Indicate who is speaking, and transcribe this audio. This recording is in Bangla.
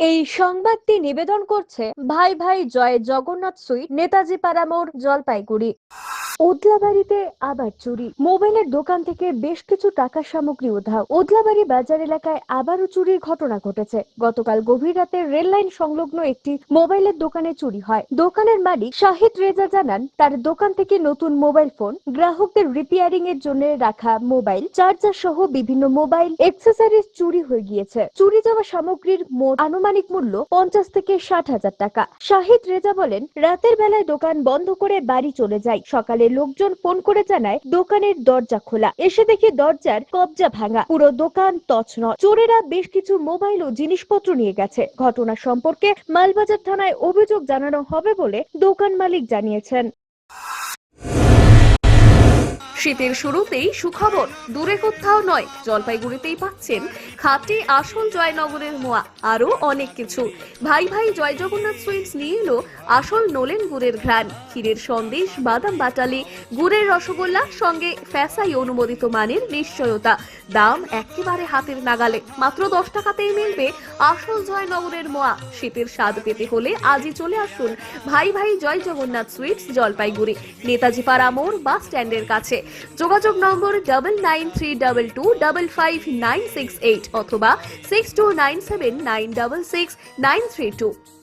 Speaker 1: এই সংবাদটি নিবেদন করছে ভাই ভাই জয় জগন্নাথ সুইট, নেতাজি পাড়া মোড়, জলপাইগুড়ি। ওদলাবাড়িতে আবার চুরি। মোবাইলের দোকান থেকে বেশ কিছু টাকা সামগ্রী উধাও। ওদলাবাড়ি বাজার এলাকায় আবারও চুরির ঘটনা ঘটেছে। গতকাল গভীর রাতে রেল লাইন সংলগ্ন একটি মোবাইলের দোকানে চুরি হয়। দোকানের মালিক শাহিদ রেজা জানান, তার দোকান থেকে নতুন মোবাইল ফোন, গ্রাহকদের রিপেয়ারিং এর জন্য রাখা মোবাইল চার্জার সহ বিভিন্ন মোবাইল অ্যাক্সেসরিজ চুরি হয়ে গিয়েছে। চুরি যাওয়া সামগ্রীর মোট আনুমানিক মূল্য 50 থেকে 60,000 টাকা। শাহিদ রেজা বলেন, রাতের বেলায় দোকান বন্ধ করে বাড়ি চলে যায়। সকালে লোকজন ফোন করে জানায় দোকানের দরজা খোলা। এসে দেখি দরজার কবজা ভাঙা, পুরো দোকান তছনছ। চোরেরা বেশ কিছু মোবাইল ও জিনিসপত্র নিয়ে গেছে। ঘটনা সম্পর্কে মালবাজার থানায় অভিযোগ জানানো হবে বলে দোকান মালিক জানিয়েছেন।
Speaker 2: শীতের শুরুতেই সুখবর, দূরে কোথাও নয়, জলপাইগুড়িতেই পাচ্ছেন খাঁটি আসল জয়নগরের মোয়া, আরো অনেক কিছু। ভাই ভাই জয় জগন্নাথ সুইটস নিয়ে এলো আসল নোলেন গুড়ের ঘ্রাণ, ক্ষীরের সন্দেশ, বাদাম বাটালি, গুড়ের রসগোল্লা, সঙ্গে ফ্যাসাই অনুমোদিত মানের নিশ্চয়তা। দাম একেবারে হাতের নাগালে, মাত্র 10 টাকাতেই মিলবে আসল জয়নগরের মোয়া। শীতের স্বাদ পেতে হলে আজই চলে আসুন ভাই ভাই জয় জগন্নাথ সুইটস, জলপাইগুড়ি, নেতাজি পাড়া মোড় বাস স্ট্যান্ডের কাছে। যোগাযোগ নম্বর 9932255968 অথবা 6297966932।